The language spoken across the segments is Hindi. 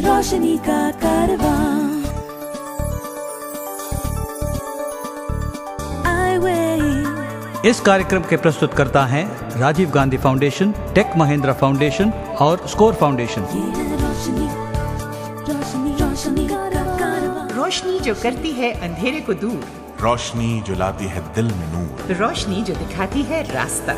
रोशनी का कारवां। इस कार्यक्रम के प्रस्तुतकर्ता हैं Rajiv Gandhi foundation, tech Mahindra foundation और स्कोर फाउंडेशन। रोशनी जो करती है अंधेरे को दूर, रोशनी जो लाती है दिल में नूर, रोशनी जो दिखाती है रास्ता।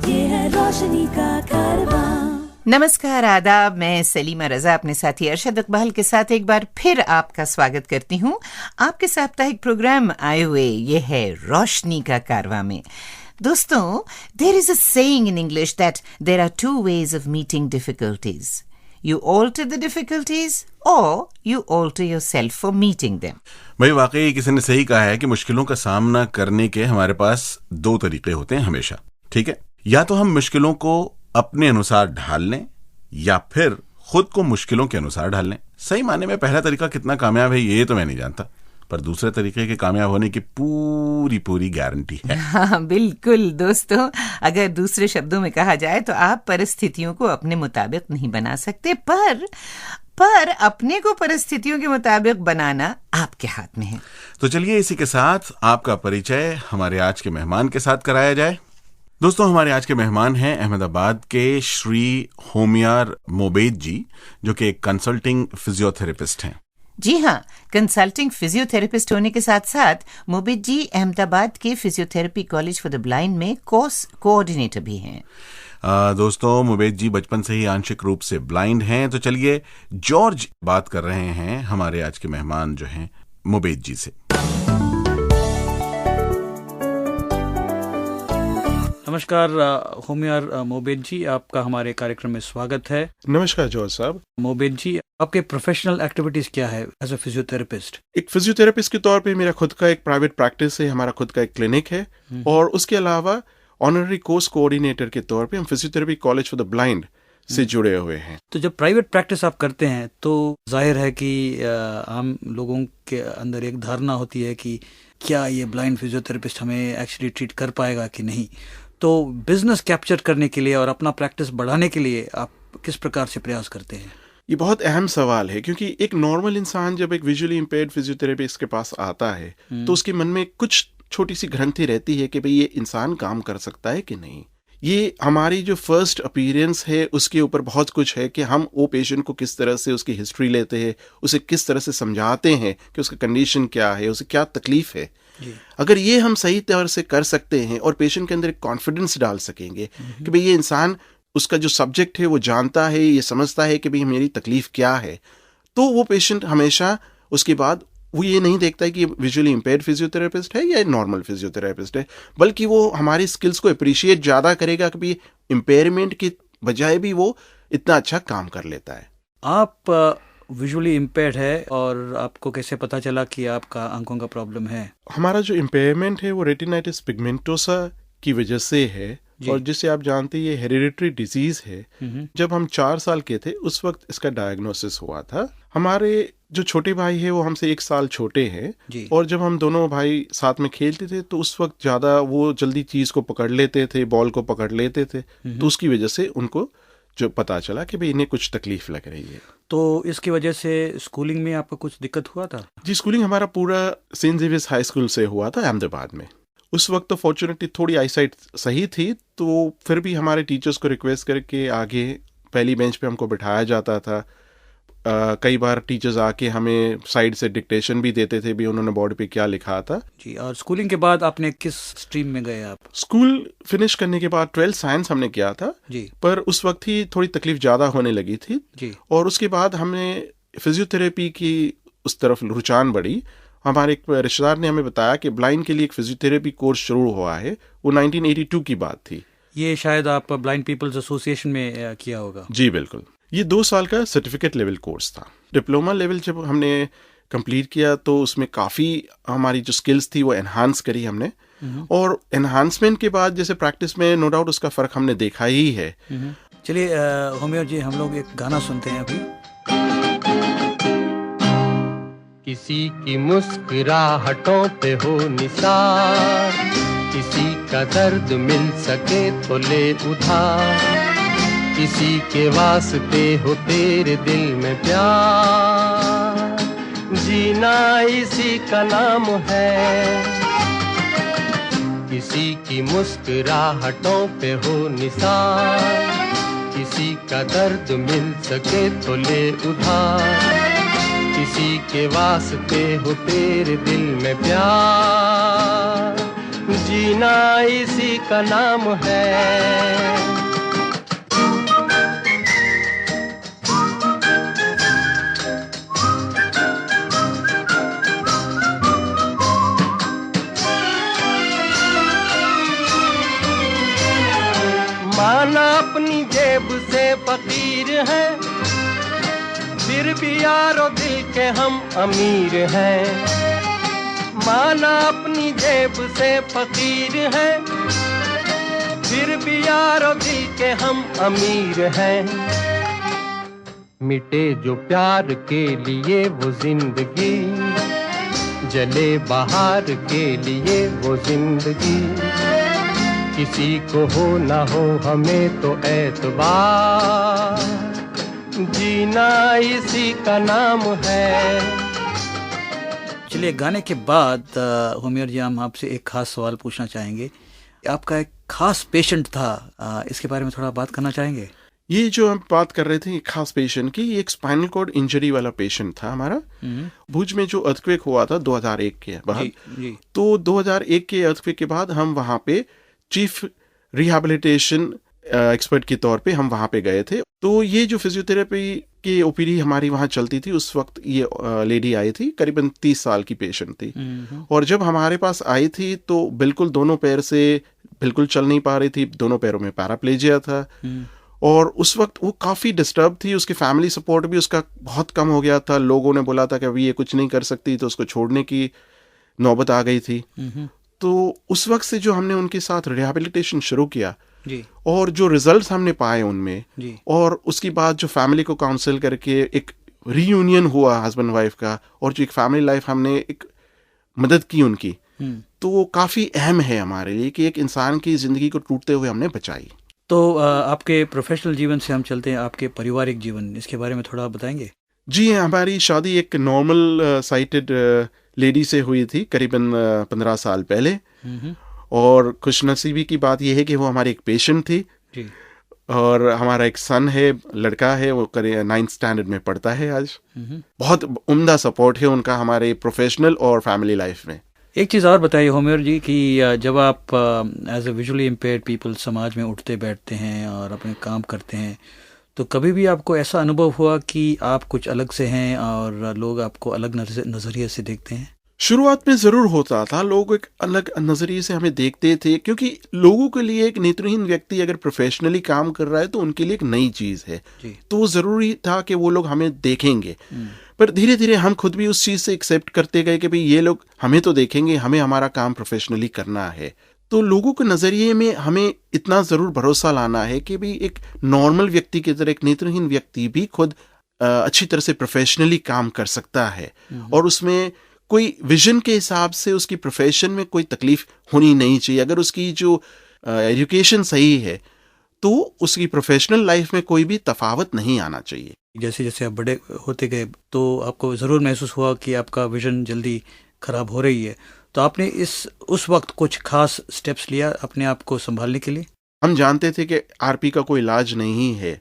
ये है रोशनी का कारवां। नमस्कार, आदाब। मैं सलीमा रजा अपने साथी अरशद इकबाल के साथ एक बार फिर आपका स्वागत करती हूँ आपके साप्ताहिक प्रोग्राम आए हुए ये है रोशनी का कारवां में। दोस्तों, there is a saying in English that there are two ways of meeting difficulties. You alter the difficulties or you alter yourself for meeting them. भाई वाकई किसी ने सही कहा है कि मुश्किलों का सामना करने के हमारे पास दो तरीके होते हैं हमेशा, ठीक है? या तो हम मुश्किलों को अपने अनुसार ढाल लें या फिर खुद को मुश्किलों के अनुसार ढाल लें। सही माने में पहला तरीका कितना कामयाब है ये तो मैं नहीं जानता, पर दूसरे तरीके के कामयाब होने की पूरी गारंटी है। हाँ, बिल्कुल दोस्तों। अगर दूसरे शब्दों में कहा जाए तो आप परिस्थितियों को अपने मुताबिक नहीं बना सकते, पर अपने को परिस्थितियों के मुताबिक बनाना आपके हाथ में है। तो चलिए इसी के साथ आपका परिचय हमारे आज के मेहमान के साथ कराया जाए। दोस्तों, हमारे आज के मेहमान हैं अहमदाबाद के श्री होमियार मोबेद जी, जो कि एक कंसल्टिंग फिजियोथेरेपिस्ट हैं। जी हाँ, कंसल्टिंग फिजियोथेरेपिस्ट होने के साथ साथ मोबेद जी अहमदाबाद के physiotherapy college for the blind में कोर्स कोऑर्डिनेटर भी हैं। दोस्तों, मोबेद जी बचपन से ही आंशिक रूप से ब्लाइंड हैं। तो चलिए जॉर्ज बात कर रहे हैं हमारे आज के मेहमान जो हैं मोबेद जी से। नमस्कार होमियार मोबेद जी, आपका हमारे कार्यक्रम में स्वागत है। नमस्कार जॉर्ज साहब। मोबेद जी, आपके प्रोफेशनल एक्टिविटीज क्या है एज अ फिजियोथेरेपिस्ट? एक फिजियोथेरेपिस्ट के तौर पे मेरा खुद का एक प्राइवेट प्रैक्टिस है, हमारा खुद का एक क्लिनिक है, और उसके अलावा ऑनररी कोर्स कोऑर्डिनेटर के तौर पे हम physiotherapy college for the blind से जुड़े हुए हैं। तो जब प्राइवेट प्रैक्टिस आप करते हैं तो जाहिर है कि आम लोगों के अंदर एक धारणा होती है कि क्या ये ब्लाइंड फिजियोथेरेपिस्ट हमें एक्चुअली ट्रीट कर पाएगा कि नहीं। तो बिजनेस कैप्चर करने के लिए और अपना प्रैक्टिस बढ़ाने के लिए आप किस प्रकार से प्रयास करते हैं? ये बहुत अहम सवाल है, क्योंकि एक नॉर्मल इंसान जब एक विजुअली इम्पेयर्ड फिजियोथेरेपिस्ट के पास आता है तो उसके मन में कुछ छोटी सी ग्रंथि रहती है कि भाई ये इंसान काम कर सकता है कि नहीं। ये हमारी जो फर्स्ट अपीयरेंस है उसके ऊपर बहुत कुछ है कि हम वो पेशेंट को किस तरह से उसकी हिस्ट्री लेते हैं, उसे किस तरह से समझाते हैं कि उसका कंडीशन क्या है, उसे क्या तकलीफ है। अगर ये हम सही तरह से कर सकते हैं और पेशेंट के अंदर एक कॉन्फिडेंस डाल सकेंगे कि भाई ये इंसान उसका जो सब्जेक्ट है वो जानता है, ये समझता है कि भाई मेरी तकलीफ क्या है, तो वो पेशेंट हमेशा उसके बाद वो ये नहीं देखता है कि विजुअली इम्पेयर्ड फिजियोथेरेपिस्ट है या नॉर्मल फिजियोथेरेपिस्ट है, बल्कि वो हमारी स्किल्स को अप्रिशिएट ज़्यादा करेगा कि भाई इम्पेयरमेंट की बजाय भी वो इतना अच्छा काम कर लेता है। आप विजुअली इम्पेयर्ड है और आपको कैसे पता चला कि आपका आंखों का प्रॉब्लम है? हमारा जो इम्पेयरमेंट है वो रेटिनाइटिस पिगमेंटोसा की वजह से है, और जिसे आप जानते हैं ये हेरिडिटरी डिजीज है। जब हम 4 साल के थे उस वक्त इसका डायग्नोसिस हुआ था। हमारे जो छोटे भाई है वो हमसे 1 साल छोटे हैं, और जब हम दोनों भाई साथ में खेलते थे तो उस वक्त ज्यादा वो जल्दी चीज को पकड़ लेते थे, बॉल को पकड़ लेते थे, तो उसकी वजह से उनको जो पता चला कि भाई इन्हें कुछ तकलीफ लग रही है। तो इसकी वजह से स्कूलिंग में आपको कुछ दिक्कत हुआ था? जी, स्कूलिंग हमारा पूरा सेंट जेवियर्स हाई स्कूल से हुआ था अहमदाबाद में। उस वक्त तो फॉर्चुनेटली थोड़ी आईसाइट सही थी, तो फिर भी हमारे टीचर्स को रिक्वेस्ट करके आगे पहली बेंच पे हमको बिठाया जाता था। कई बार टीचर्स आके हमें साइड से डिक्टेशन भी देते थे भी उन्होंने बोर्ड पे क्या लिखा था। जी, और स्कूलिंग के बाद आपने किस स्ट्रीम में गए आप? स्कूल फिनिश करने के बाद 12th साइंस हमने किया था जी, पर उस वक्त ही थोड़ी तकलीफ ज़्यादा होने लगी थी जी, और उसके बाद हमने फिजियोथेरेपी की उस तरफ रुझान बढ़ी। हमारे एक रिश्तेदार ने हमें बताया कि ब्लाइंड के लिए एक फिजियोथेरेपी कोर्स शुरू हुआ है, वो 1982 की बात थी। ये शायद आप ब्लाइंड पीपल्स एसोसिएशन में किया होगा? जी बिल्कुल, ये 2 साल का सर्टिफिकेट लेवल कोर्स था। डिप्लोमा लेवल जब हमने कंप्लीट किया तो उसमें काफ़ी हमारी जो स्किल्स थी वो एनहांस करी हमने, और एनहांसमेंट के बाद जैसे प्रैक्टिस में नो डाउट उसका फ़र्क हमने देखा ही है। चलिए होमियर जी, हम लोग एक गाना सुनते हैं अभी। किसी की मुस्कुराहटों पे हो निसार, किसी का दर्द मिल सके तो ले उधार, किसी के वास्ते हो तेरे दिल में प्यार, जीना इसी का नाम है। किसी की मुस्कुराहटों पे हो निसार, किसी का दर्द मिल सके तो ले उधार, किसी के वास्ते हो तेरे दिल में प्यार, जीना इसी का नाम है। माना अपनी जेब से फकीर हैं, फिर भी यारो दिल के हम अमीर हैं। माना अपनी जेब से फकीर हैं, फिर भी यारो दिल के हम अमीर हैं। मिटे जो प्यार के लिए वो जिंदगी, जले बाहर के लिए वो जिंदगी, किसी को हो ना हो हमें तो एतबार, जीना इसी का नाम है। चलिए, गाने के बाद होमियर जी, हम आपसे एक खास सवाल पूछना चाहेंगे। आपका एक खास पेशेंट था, इसके बारे में थोड़ा बात करना चाहेंगे? ये जो हम बात कर रहे थे खास पेशेंट की, एक स्पाइनल कॉर्ड इंजरी वाला पेशेंट था हमारा। भुज में जो अर्थक्वेक हुआ था 2001 के बाद, तो 2001 के अर्थक्वेक के बाद हम वहाँ पे चीफ रिहैबिलिटेशन एक्सपर्ट के तौर पे हम वहाँ पे गए थे। तो ये जो फिजियोथेरेपी की ओपीडी हमारी वहाँ चलती थी, उस वक्त ये लेडी आई थी, करीबन 30 साल की पेशेंट थी। और जब हमारे पास आई थी तो बिल्कुल दोनों पैर से बिल्कुल चल नहीं पा रही थी, दोनों पैरों में पैराप्लेजिया था। और उस वक्त वो काफ़ी डिस्टर्ब थी, उसकी फैमिली सपोर्ट भी उसका बहुत कम हो गया था। लोगों ने बोला था कि अभी ये कुछ नहीं कर सकती, तो उसको छोड़ने की नौबत आ गई थी। तो उस वक्त से जो हमने उनके साथ रिहैबिलिटेशन शुरू किया जी, और जो रिजल्ट्स हमने पाए उनमें जी, और उसके बाद जो फैमिली को काउंसिल करके एक रीयूनियन हुआ हस्बैंड वाइफ का, और जो एक फैमिली लाइफ हमने एक मदद की उनकी, तो वो काफ़ी अहम है हमारे लिए कि एक इंसान की ज़िंदगी को टूटते हुए हमने बचाई। तो आपके प्रोफेशनल जीवन से हम चलते हैं आपके पारिवारिक जीवन, इसके बारे में थोड़ा बताएंगे? जी, हमारी शादी एक नॉर्मल साइटेड लेडी से हुई थी करीबन 15 साल पहले। और खुशनसीबी की बात यह है कि वो हमारी एक पेशेंट थी जी। और हमारा एक सन है, लड़का है, वो 9th स्टैंडर्ड में पढ़ता है आज। बहुत उम्दा सपोर्ट है उनका हमारे प्रोफेशनल और फैमिली लाइफ में। एक चीज़ और बताइए होमियर जी कि जब आप as a visually impaired people समाज में उठते बैठते हैं और अपने काम करते हैं, तो कभी भी आपको ऐसा अनुभव हुआ कि आप कुछ अलग से हैं और लोग आपको अलग नज़रिए से देखते हैं? शुरुआत में ज़रूर होता था, लोग एक अलग नज़रिए से हमें देखते थे, क्योंकि लोगों के लिए एक नेत्रहीन व्यक्ति अगर प्रोफेशनली काम कर रहा है तो उनके लिए एक नई चीज़ है, तो ज़रूरी था कि वो लोग हमें देखेंगे। पर धीरे धीरे हम खुद भी उस चीज़ से एक्सेप्ट करते गए कि भाई ये लोग हमें तो देखेंगे, हमें हमारा काम प्रोफेशनली करना है। तो लोगों के नज़रिए में हमें इतना ज़रूर भरोसा लाना है कि भाई एक नॉर्मल व्यक्ति की तरह एक नेत्रहीन व्यक्ति भी खुद अच्छी तरह से प्रोफेशनली काम कर सकता है, और उसमें कोई विजन के हिसाब से उसकी प्रोफेशन में कोई तकलीफ होनी नहीं चाहिए। अगर उसकी जो एजुकेशन सही है तो उसकी प्रोफेशनल लाइफ में कोई भी तफावत नहीं आना चाहिए। जैसे जैसे आप बड़े होते गए तो आपको ज़रूर महसूस हुआ कि आपका विजन जल्दी ख़राब हो रही है, तो आपने उस वक्त कुछ खास स्टेप्स लिया अपने आप को संभालने के लिए? हम जानते थे कि आरपी का कोई इलाज नहीं है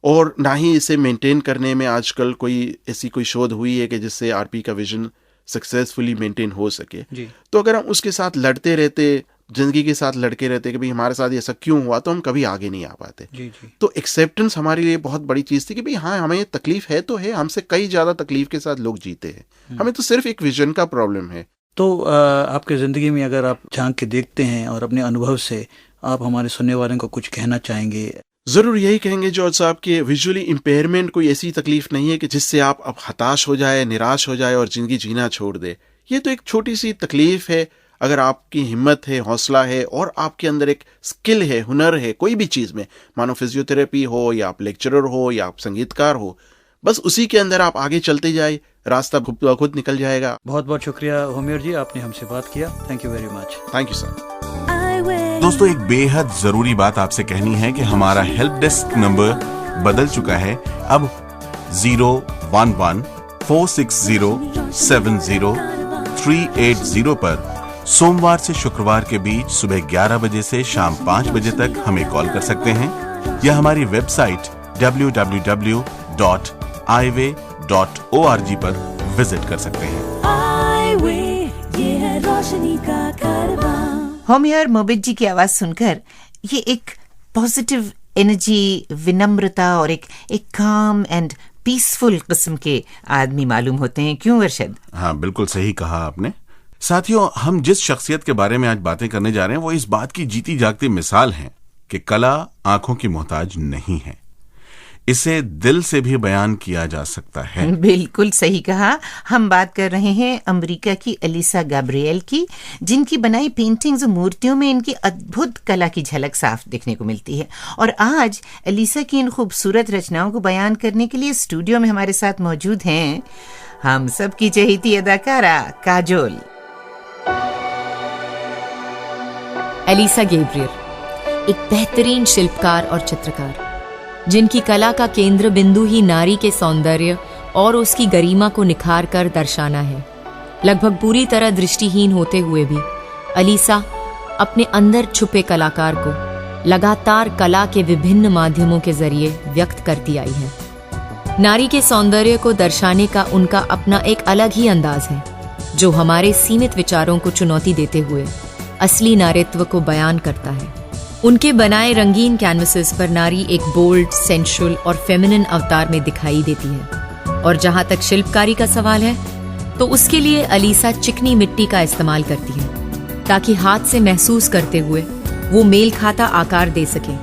और ना ही इसे मेंटेन करने में आजकल कोई ऐसी कोई शोध हुई है कि जिससे आरपी का विजन सक्सेसफुली मेंटेन हो सके जी। तो अगर हम उसके साथ लड़ते रहते, जिंदगी के साथ लड़के रहते कि भाई हमारे साथ ऐसा क्यों हुआ, तो हम कभी आगे नहीं आ पाते जी। तो एक्सेप्टेंस हमारे लिए बहुत बड़ी चीज़ थी कि भाई हाँ, हमें तकलीफ है तो है, हमसे कई ज़्यादा तकलीफ के साथ लोग जीते हैं, हमें तो सिर्फ एक विजन का प्रॉब्लम है। तो आपके ज़िंदगी में अगर आप झांक के देखते हैं और अपने अनुभव से आप हमारे सुनने वालों को कुछ कहना चाहेंगे? ज़रूर यही कहेंगे जॉर्ज साहब कि विजुअली इम्पेयरमेंट कोई ऐसी तकलीफ नहीं है कि जिससे आप अब हताश हो जाए, निराश हो जाए और ज़िंदगी जीना छोड़ दे। ये तो एक छोटी सी तकलीफ है। अगर आपकी हिम्मत है, हौसला है और आपके अंदर एक स्किल है, हुनर है कोई भी चीज़ में, मानो फिजियोथेरेपी हो या आप लेक्चरर हो या आप संगीतकार हो, बस उसी के अंदर आप आगे चलते जाए, रास्ता खुद निकल जाएगा। बहुत बहुत शुक्रिया होमियर जी, आपने हमसे बात किया। Thank you very much. Thank you sir. दोस्तों, एक बेहद जरूरी बात आपसे कहनी है कि हमारा हेल्प डेस्क नंबर बदल चुका है। अब 011-460-70-380 पर सोमवार से शुक्रवार के बीच सुबह 11 बजे से शाम 5 बजे तक हमें कॉल कर सकते हैं, या हमारी वेबसाइट www.iway.org पर विजिट कर सकते हैं। हाईवे ये है रोशनी का कारवां। होमियर मोबिट जी की आवाज सुनकर ये एक पॉजिटिव एनर्जी, विनम्रता और एक काम एंड पीसफुल किस्म के आदमी मालूम होते हैं, क्यों अरशद? हाँ, बिल्कुल सही कहा आपने। साथियों, हम जिस शख्सियत के बारे में आज बातें करने जा रहे हैं वो इस बात की जीती जागती मिसाल है कि कला आंखों की मोहताज नहीं है, इसे दिल से भी बयान किया जा सकता है। बिल्कुल सही कहा। हम बात कर रहे हैं अमेरिका की अलीसा गैब्रिएल की, जिनकी बनाई पेंटिंग्स और मूर्तियों में इनकी अद्भुत कला की झलक साफ देखने को मिलती है। और आज अलीसा की इन खूबसूरत रचनाओं को बयान करने के लिए स्टूडियो में हमारे साथ मौजूद हैं हम सब की चहेती अदाकारा काजोल। अलीसा गैब्रिएल एक बेहतरीन शिल्पकार और चित्रकार, जिनकी कला का केंद्र बिंदु ही नारी के सौंदर्य और उसकी गरिमा को निखार कर दर्शाना है। लगभग पूरी तरह दृष्टिहीन होते हुए भी अलीसा अपने अंदर छुपे कलाकार को लगातार कला के विभिन्न माध्यमों के जरिए व्यक्त करती आई है। नारी के सौंदर्य को दर्शाने का उनका अपना एक अलग ही अंदाज है, जो हमारे सीमित विचारों को चुनौती देते हुए असली नारीत्व को बयान करता है। उनके बनाए रंगीन कैनवसेस पर नारी एक बोल्ड, सेंशुअल और फेमिनिन अवतार में दिखाई देती है। और जहां तक शिल्पकारी का सवाल है, तो उसके लिए अलीसा चिकनी मिट्टी का इस्तेमाल करती है, ताकि हाथ से महसूस करते हुए वो मेल खाता आकार दे सके।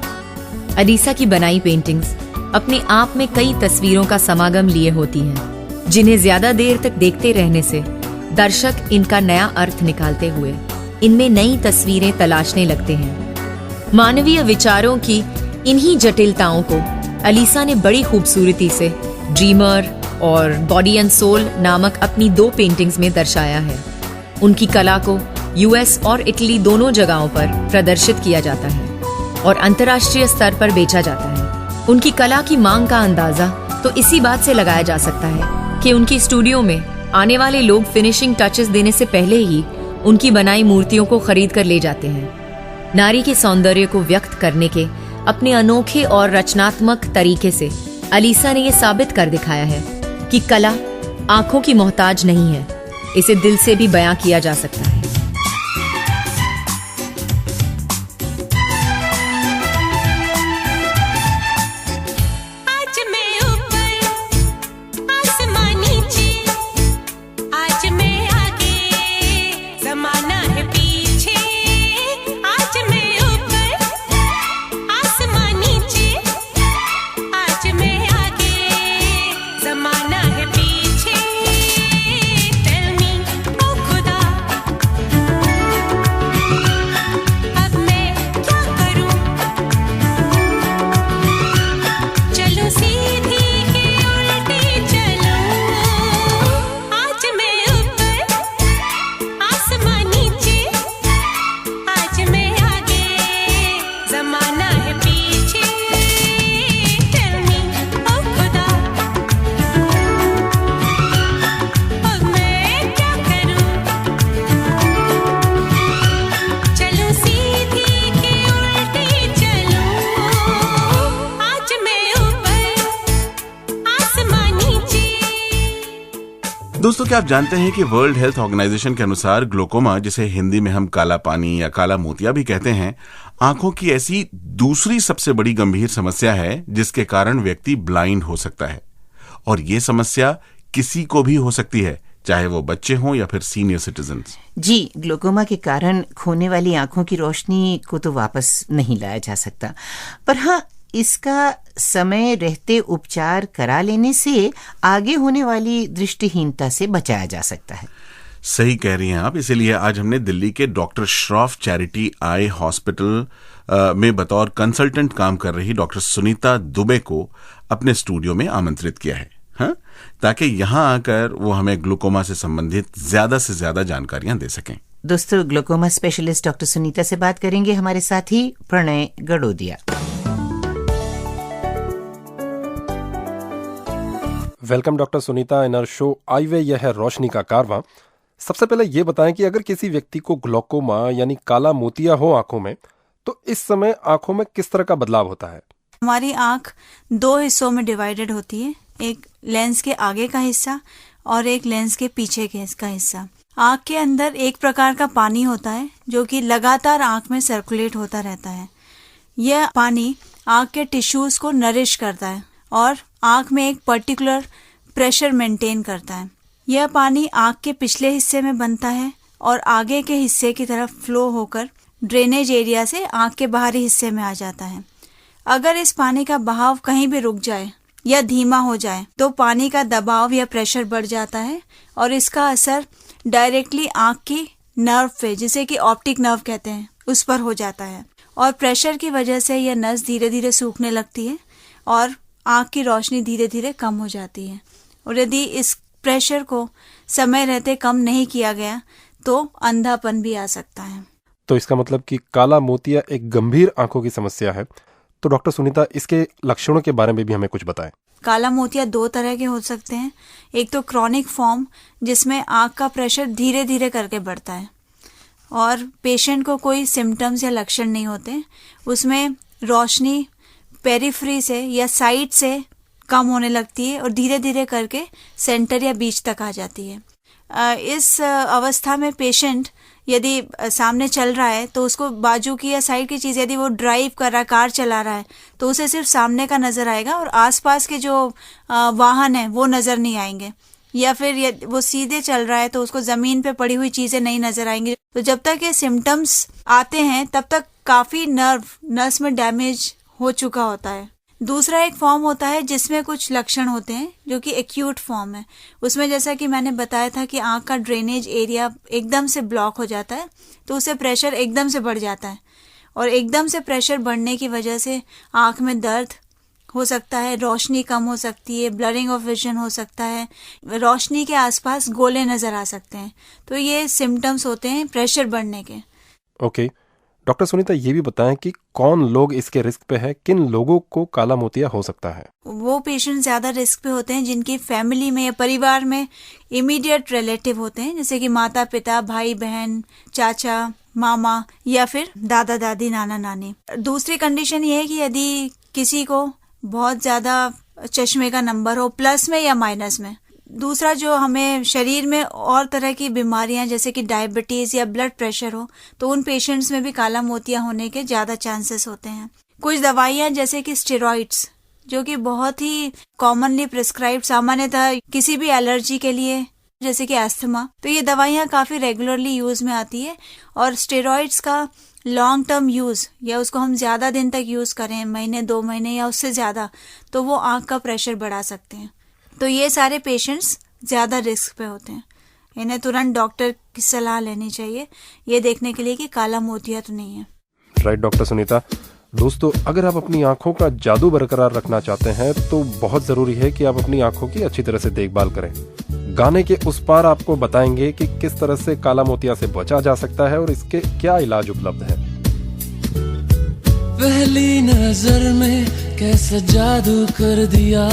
अलीसा की बनाई पेंटिंग्स अपने आप में कई तस्वीरों का समागम लिए होती हैं, जिन्हें ज्यादा देर तक देखते रहने से दर्शक इनका नया अर्थ निकालते हुए इनमें नई तस्वीरें तलाशने लगते हैं। मानवीय विचारों की इन्हीं जटिलताओं को अलीसा ने बड़ी खूबसूरती से ड्रीमर और बॉडी एंड सोल नामक अपनी 2 पेंटिंग्स में दर्शाया है। उनकी कला को यूएस और इटली दोनों जगहों पर प्रदर्शित किया जाता है और अंतर्राष्ट्रीय स्तर पर बेचा जाता है। उनकी कला की मांग का अंदाजा तो इसी बात से लगाया जा सकता है कि उनकी स्टूडियो में आने वाले लोग फिनिशिंग टचेस देने से पहले ही उनकी बनाई मूर्तियों को खरीद कर ले जाते हैं। नारी के सौंदर्य को व्यक्त करने के अपने अनोखे और रचनात्मक तरीके से अलीसा ने यह साबित कर दिखाया है कि कला आंखों की मोहताज नहीं है, इसे दिल से भी बयां किया जा सकता है। दोस्तों, क्या आप जानते हैं कि वर्ल्ड हेल्थ ऑर्गेनाइजेशन के अनुसार ग्लोकोमा, जिसे हिंदी में हम काला पानी या काला मोतिया भी कहते हैं, आंखों की ऐसी दूसरी सबसे बड़ी गंभीर समस्या है जिसके कारण व्यक्ति ब्लाइंड हो सकता है। और ये समस्या किसी को भी हो सकती है, चाहे वो बच्चे हों या फिर सीनियर सिटीजन्स। जी, ग्लोकोमा के कारण खोने वाली आंखों की रोशनी को तो वापस नहीं लाया जा सकता, पर हाँ, इसका समय रहते उपचार करा लेने से आगे होने वाली दृष्टिहीनता से बचाया जा सकता है। सही कह रही हैं आप। इसीलिए आज हमने दिल्ली के doctor Shroff charity eye hospital में बतौर कंसल्टेंट काम कर रही डॉक्टर सुनीता दुबे को अपने स्टूडियो में आमंत्रित किया है, हाँ, ताकि यहाँ आकर वो हमें ग्लूकोमा से संबंधित ज्यादा से ज्यादा जानकारियां दे सकें। दोस्तों, ग्लोकोमा स्पेशलिस्ट डॉक्टर सुनीता से बात करेंगे हमारे साथी Pranay Gadodia. Welcome doctor Sunita in our show आई वे, यह है रोशनी का कारवां। सबसे पहले ये बताएं कि अगर किसी व्यक्ति को ग्लोकोमा यानी काला मोतिया हो आंखों में, तो इस समय आंखों में किस तरह का बदलाव होता है? हमारी आंख दो हिस्सों में डिवाइडेड होती है, एक लेंस के आगे का हिस्सा और एक लेंस के पीछे का हिस्सा। आंख के अंदर एक प्रकार का पानी होता है जो कि लगातार आंख में सर्कुलेट होता रहता है। यह पानी आंख के टिश्यूज को नरिश करता है और आंख में एक पर्टिकुलर प्रेशर मेंटेन करता है। यह पानी आंख के पिछले हिस्से में बनता है और आगे के हिस्से की तरफ फ्लो होकर ड्रेनेज एरिया से आंख के बाहरी हिस्से में आ जाता है। अगर इस पानी का बहाव कहीं भी रुक जाए या धीमा हो जाए तो पानी का दबाव या प्रेशर बढ़ जाता है और इसका असर डायरेक्टली आंख की नर्व पे, जिसे कि ऑप्टिक नर्व कहते हैं, उस पर हो जाता है और प्रेशर की वजह से यह नस धीरे धीरे सूखने लगती है और आंख की रोशनी धीरे धीरे कम हो जाती है। और यदि इस प्रेशर को समय रहते कम नहीं किया गया तो अंधापन भी आ सकता है। तो इसका मतलब कि काला मोतिया एक गंभीर आंखों की समस्या है। तो डॉक्टर सुनीता, इसके लक्षणों के बारे में भी हमें कुछ बताएं। काला मोतिया दो तरह के हो सकते हैं। एक तो क्रॉनिक फॉर्म, जिसमें आंख का प्रेशर धीरे धीरे करके बढ़ता है और पेशेंट को कोई सिम्टम्स या लक्षण नहीं होते। उसमें रोशनी पेरिफेरी से या साइड से कम होने लगती है और धीरे धीरे करके सेंटर या बीच तक आ जाती है। इस अवस्था में पेशेंट यदि सामने चल रहा है तो उसको बाजू की या साइड की चीज, यदि वो ड्राइव कर रहा है, कार चला रहा है, तो उसे सिर्फ सामने का नजर आएगा और आसपास के जो वाहन है वो नजर नहीं आएंगे। या फिर वो सीधे चल रहा है तो उसको जमीन पे पड़ी हुई चीजें नहीं नजर आएंगी। तो जब तक ये सिम्टम्स आते हैं तब तक काफी नर्व्स में डैमेज हो चुका होता है। दूसरा एक फॉर्म होता है जिसमें कुछ लक्षण होते हैं जो कि एक्यूट फॉर्म है। उसमें जैसा कि मैंने बताया था कि आंख का ड्रेनेज एरिया एकदम से ब्लॉक हो जाता है तो उससे प्रेशर एकदम से बढ़ जाता है और एकदम से प्रेशर बढ़ने की वजह से आंख में दर्द हो सकता है, रोशनी कम हो सकती है, ब्लरिंग ऑफ विजन हो सकता है, रोशनी के आसपास गोले नजर आ सकते हैं। तो ये सिम्टम्स होते हैं प्रेशर बढ़ने के। ओके डॉक्टर सुनीता, ये भी बताएं कि कौन लोग इसके रिस्क पे है, किन लोगों को काला मोतिया हो सकता है? वो पेशेंट ज्यादा रिस्क पे होते हैं जिनकी फैमिली में या परिवार में इमीडिएट रिलेटिव होते हैं, जैसे कि माता पिता, भाई बहन, चाचा, मामा या फिर दादा दादी, नाना नानी। दूसरी कंडीशन ये है कि यदि किसी को बहुत ज्यादा चश्मे का नंबर हो, प्लस में या माइनस में। दूसरा, जो हमें शरीर में और तरह की बीमारियां जैसे कि डायबिटीज या ब्लड प्रेशर हो, तो उन पेशेंट्स में भी काला मोतिया होने के ज्यादा चांसेस होते हैं। कुछ दवाइयां जैसे कि स्टेरॉइड्स, जो कि बहुत ही कॉमनली प्रिस्क्राइब्ड सामान्यतः किसी भी एलर्जी के लिए, जैसे कि अस्थमा, तो ये दवाइयां काफी रेगुलरली यूज में आती है। और स्टेरॉइड्स का लॉन्ग टर्म यूज या उसको हम ज्यादा दिन तक यूज करें, महीने 2 महीने या उससे ज्यादा, तो वो आंख का प्रेशर बढ़ा सकते हैं। तो ये सारे पेशेंट्स ज्यादा रिस्क पे होते हैं। इन्हें तुरंत डॉक्टर की सलाह लेनी चाहिए ये देखने के लिए कि काला मोतिया तो नहीं है। Right doctor Sunita. दोस्तों, अगर आप अपनी आंखों का जादू बरकरार रखना चाहते हैं तो बहुत जरूरी है कि आप अपनी आंखों की अच्छी तरह से देखभाल करें। गाने के उस पार आपको बताएंगे कि किस तरह से काला मोतिया से बचा जा सकता है और इसके क्या इलाज उपलब्ध है। पहली नजर में कैसा जादू कर दिया,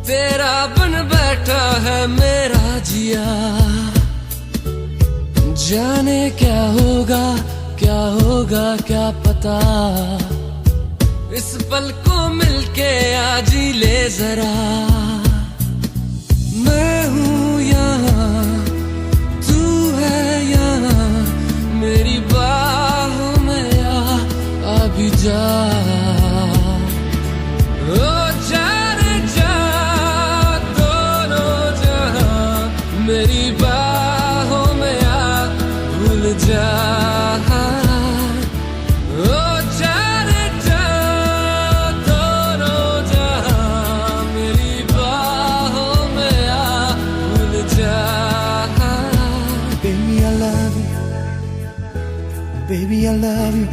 तेरा बन बैठा है मेरा जिया। जाने क्या होगा क्या पता, इस पल को मिलके आज ही ले जरा। मैं हूँ यहाँ, तू है यहाँ, मेरी बाहों में आ भी जा। ओ जाने जा दोनों जहाँ, मेरी बाहों में आ भूल जा। Baby, I love you.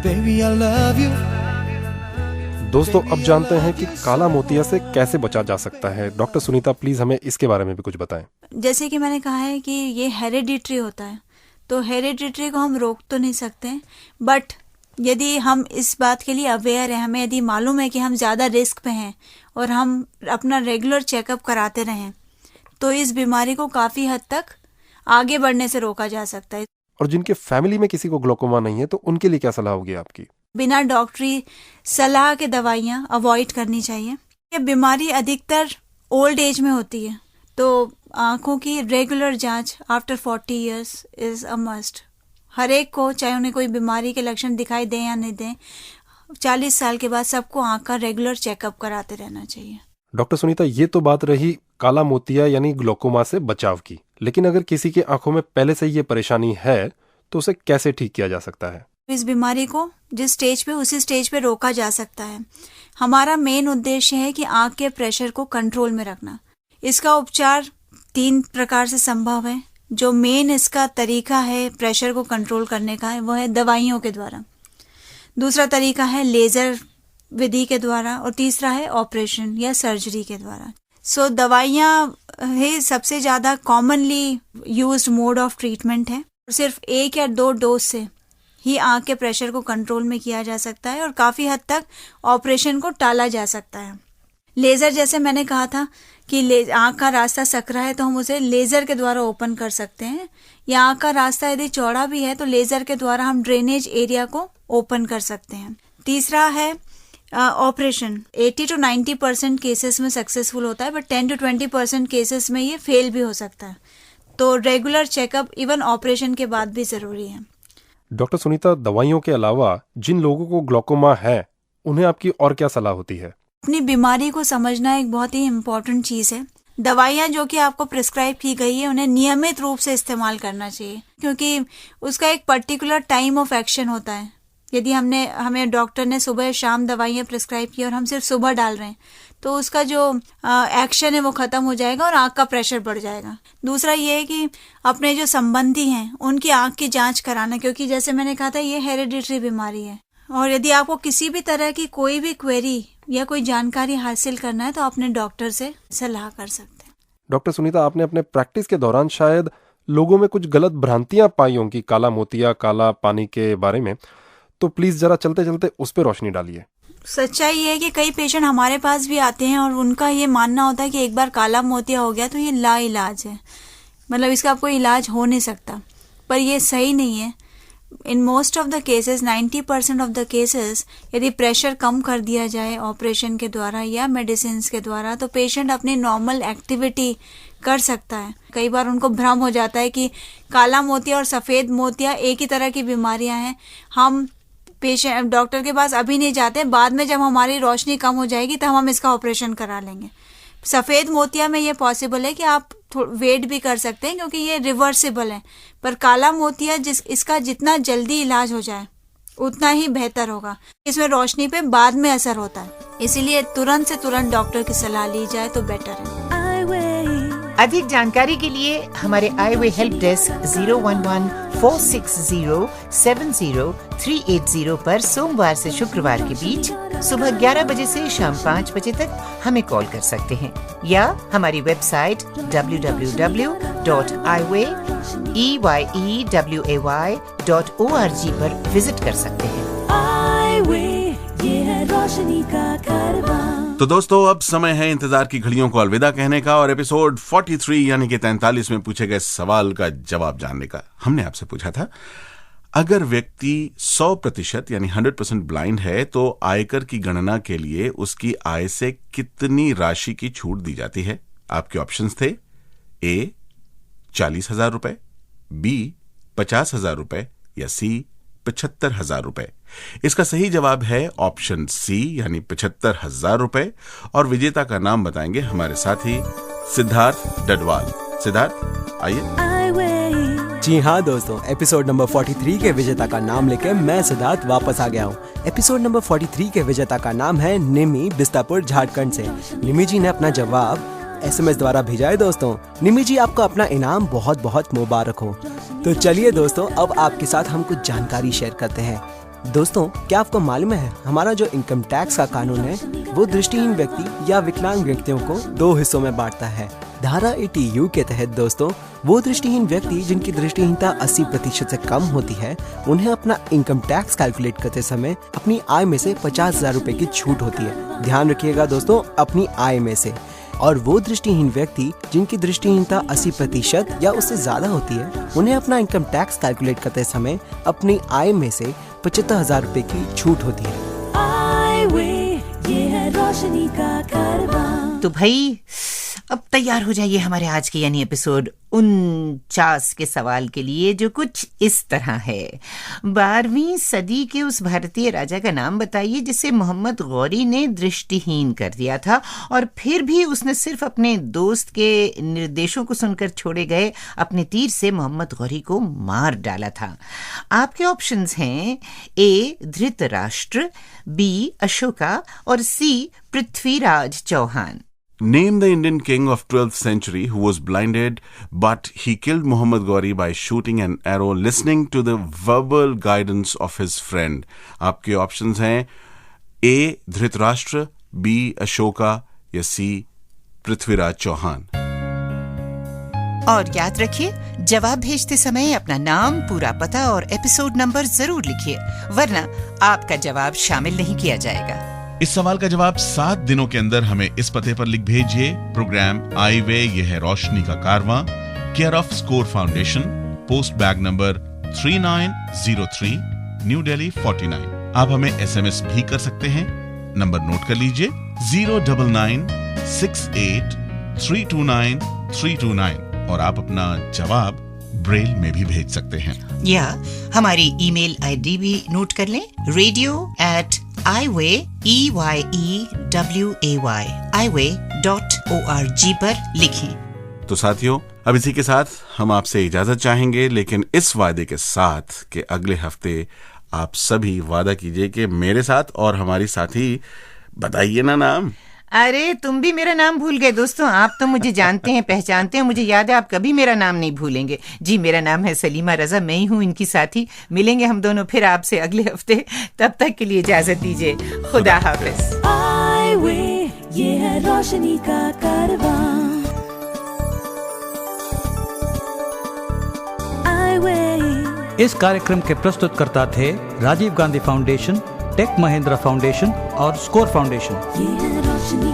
Baby, I love you. दोस्तों अब जानते हैं कि काला मोतिया से कैसे बचा जा सकता है। डॉक्टर सुनीता प्लीज हमें इसके बारे में भी कुछ बताएं। जैसे कि मैंने कहा है कि ये हेरिडिटरी होता है, तो हेरिडिटरी को हम रोक तो नहीं सकते, बट यदि हम इस बात के लिए अवेयर हैं, हमें यदि मालूम है कि हम ज़्यादा रिस्क पे हैं और हम अपना रेगुलर चेकअप कराते रहें, तो इस बीमारी को काफ़ी हद तक आगे बढ़ने से रोका जा सकता है। और जिनके फैमिली में किसी को ग्लोकोमा नहीं है तो उनके लिए क्या सलाह होगी आपकी? बिना डॉक्टरी सलाह के दवाइयाँ अवॉइड करनी चाहिए। ये बीमारी अधिकतर ओल्ड एज में होती है, तो आँखों की रेगुलर जांच after 40 years is a must. हर एक को, चाहे उन्हें कोई बीमारी के लक्षण दिखाई दें या नहीं दें, 40 साल के बाद सबको आँख का रेगुलर चेकअप कराते रहना चाहिए। डॉक्टर सुनीता, ये तो बात रही काला मोतिया यानी ग्लोकोमा से बचाव की, लेकिन अगर किसी की आंखों में पहले से ये परेशानी है तो उसे कैसे ठीक किया जा सकता है? इस बीमारी को जिस स्टेज पे, उसी स्टेज पे रोका जा सकता है। हमारा मेन उद्देश्य है कि आंख के प्रेशर को कंट्रोल में रखना। इसका उपचार 3 प्रकार से संभव है। जो मेन इसका तरीका है प्रेशर को कंट्रोल करने का है, वो है दवाइयों के द्वारा। दूसरा तरीका है लेजर विधि के द्वारा, और तीसरा है ऑपरेशन या सर्जरी के द्वारा। सो दवाइयाँ है सबसे ज़्यादा commonly used mode of treatment है। सिर्फ 1 या 2 डोज से ही आँख के प्रेशर को कंट्रोल में किया जा सकता है और काफ़ी हद तक ऑपरेशन को टाला जा सकता है। लेज़र, जैसे मैंने कहा था कि आँख का रास्ता सकरा है तो हम उसे लेज़र के द्वारा ओपन कर सकते हैं, या आँख का रास्ता यदि चौड़ा भी है तो लेज़र के द्वारा हम ड्रेनेज एरिया को ओपन कर सकते हैं। तीसरा है ऑपरेशन। 80 to 90% केसेस में सक्सेसफुल होता है, बट 10 to 20% केसेस में ये फेल भी हो सकता है। तो रेगुलर चेकअप इवन ऑपरेशन के बाद भी ज़रूरी है। डॉक्टर सुनीता, दवाइयों के अलावा जिन लोगों को ग्लोकोमा है उन्हें आपकी और क्या सलाह होती है? अपनी बीमारी को समझना एक बहुत ही इम्पोर्टेंट चीज़ है। दवाइयाँ जो कि आपको प्रिस्क्राइब की गई है उन्हें नियमित रूप से इस्तेमाल करना चाहिए, क्योंकि उसका एक पर्टिकुलर टाइम ऑफ एक्शन होता है। यदि हमें डॉक्टर ने सुबह शाम दवाइयाँ प्रिस्क्राइब की और हम सिर्फ सुबह डाल रहे हैं तो उसका जो एक्शन है वो खत्म हो जाएगा और आँख का प्रेशर बढ़ जाएगा। दूसरा ये है कि अपने जो संबंधी हैं उनकी आँख की जांच कराना, क्योंकि जैसे मैंने कहा था ये हेरिडिटरी बीमारी है। और यदि आपको किसी भी तरह की कोई भी क्वेरी या कोई जानकारी हासिल करना है तो अपने डॉक्टर से सलाह कर सकते हैं। डॉक्टर सुनीता, आपने अपने प्रैक्टिस के दौरान शायद लोगों में कुछ गलत भ्रांतियां पाई होंगी काला मोतिया, काला पानी के बारे में, तो प्लीज जरा चलते चलते उस पर रोशनी डालिए। सच्चाई ये है कि कई पेशेंट हमारे पास भी आते हैं और उनका ये मानना होता है कि एक बार काला मोतिया हो गया तो ये लाइलाज है, मतलब इसका कोई इलाज हो नहीं सकता। पर ये सही नहीं है। In most of the cases, 90% of the cases, यदि प्रेशर कम कर दिया जाए ऑपरेशन के द्वारा या मेडिसिन के द्वारा तो पेशेंट अपनी नॉर्मल एक्टिविटी कर सकता है। कई बार उनको भ्रम हो जाता है कि काला मोतिया और सफ़ेद मोतिया एक ही तरह की बीमारियां हैं, हम पेशेंट डॉक्टर के पास अभी नहीं जाते, बाद में जब हमारी रोशनी कम हो जाएगी तब हम इसका ऑपरेशन करा लेंगे। सफ़ेद मोतिया में ये पॉसिबल है कि आप वेट भी कर सकते हैं क्योंकि ये रिवर्सिबल है, पर काला मोतिया इसका जितना जल्दी इलाज हो जाए उतना ही बेहतर होगा। इसमें रोशनी पे बाद में असर होता है, इसीलिए तुरंत से तुरंत डॉक्टर की सलाह ली जाए तो बेटर है। अधिक जानकारी के लिए हमारे आई वे हेल्प डेस्क 011-460-70380 पर सोमवार से शुक्रवार के बीच सुबह 11 बजे से शाम 5 बजे तक हमें कॉल कर सकते हैं, या हमारी वेबसाइट www.eyeway.org पर विजिट कर सकते हैं। ये है रोशनी का कारवां। तो दोस्तों, अब समय है इंतजार की घड़ियों को अलविदा कहने का और एपिसोड 43 यानी कि 43 में पूछे गए सवाल का जवाब जानने का। हमने आपसे पूछा था, अगर व्यक्ति 100% यानी 100% ब्लाइंड है तो आयकर की गणना के लिए उसकी आय से कितनी राशि की छूट दी जाती है? आपके ऑप्शंस थे ए 40,000 रुपए, बी 50,000 रुपए या सी 75,000 रुपए। इसका सही जवाब है ऑप्शन सी यानी 75,000 रुपए, और विजेता का नाम बताएंगे हमारे साथी सिद्धार्थ डडवाल। सिद्धार्थ, आइए। जी हाँ दोस्तों, एपिसोड नंबर 43 के विजेता का नाम लेकर मैं सिद्धार्थ वापस आ गया हूँ। एपिसोड नंबर 43 के विजेता का नाम है निमी, बिस्तापुर, झारखंड से। निमी जी ने अपना जवाब SMS द्वारा भेजा है। दोस्तों, निमी जी, आपका अपना इनाम बहुत बहुत मुबारक हो। तो चलिए दोस्तों, अब आपके साथ हम कुछ जानकारी शेयर करते हैं। दोस्तों, क्या आपको मालूम है हमारा जो इनकम टैक्स का कानून है वो दृष्टिहीन व्यक्ति या विकलांग व्यक्तियों को 2 हिस्सों में बांटता है। धारा 80U के तहत दोस्तों, वो दृष्टिहीन व्यक्ति जिनकी दृष्टिहीनता 80% से कम होती है, उन्हें अपना इनकम टैक्स कैलकुलेट करते समय अपनी आय में से 50,000 रुपए की छूट होती है। ध्यान रखिएगा दोस्तों, अपनी आय में से। और वो दृष्टिहीन व्यक्ति जिनकी दृष्टिहीनता 80% या उससे ज्यादा होती है, उन्हें अपना इनकम टैक्स कैलकुलेट करते समय अपनी आय में से 75,000 रुपए की छूट होती है। आए वे, ये है रोशनी का कारवां। तो भाई अब तैयार हो जाइए हमारे आज के यानी एपिसोड 49 के सवाल के लिए, जो कुछ इस तरह है। 12वीं सदी के उस भारतीय राजा का नाम बताइए जिसे मोहम्मद गौरी ने दृष्टिहीन कर दिया था और फिर भी उसने सिर्फ अपने दोस्त के निर्देशों को सुनकर छोड़े गए अपने तीर से मोहम्मद गौरी को मार डाला था। आपके ऑप्शंस हैं ए धृतराष्ट्र, बी अशोका और C Prithviraj Chauhan. Name the Indian king of 12th century who was blinded, but he killed Muhammad Ghori by shooting an arrow, listening to the verbal guidance of his friend. आपके ऑप्शंस हैं A धृतराष्ट्र, B अशोका या C पृथ्वीराज चौहान। और याद रखिए, जवाब भेजते समय अपना नाम, पूरा पता और एपिसोड नंबर जरूर लिखिए, वरना आपका जवाब शामिल नहीं किया जाएगा। इस सवाल का जवाब 7 दिनों के अंदर हमें इस पते पर लिख भेजिए। प्रोग्राम आई वे, ये है रोशनी का कारवां, care off score foundation, post bag number 3903, new Delhi 49। आप हमें SMS भी कर सकते हैं। नंबर नोट कर लीजिए 09968329329 और आप अपना जवाब ब्रेल में भी भेज सकते हैं, या हमारी ईमेल आईडी भी नोट कर लें, radio@iway.org पर लिखें। तो साथियों, अब इसी के साथ हम आपसे इजाजत चाहेंगे, लेकिन इस वादे के साथ कि अगले हफ्ते आप सभी वादा कीजिए कि मेरे साथ और हमारी साथी, बताइए ना नाम। अरे तुम भी मेरा नाम भूल गए दोस्तों, आप तो मुझे जानते हैं, पहचानते हैं, मुझे याद है आप कभी मेरा नाम नहीं भूलेंगे। जी, मेरा नाम है सलीमा रजा, मैं ही हूँ इनकी साथी। मिलेंगे हम दोनों फिर आपसे अगले हफ्ते, तब तक के लिए इजाजत दीजिए। खुदा हाफिज। आए वे, ये है रोशनी का कारवां। आए वे। इस कार्यक्रम के प्रस्तुतकर्ता थे Rajiv Gandhi foundation, tech Mahindra foundation और स्कोर फाउंडेशन। ये है रोशनी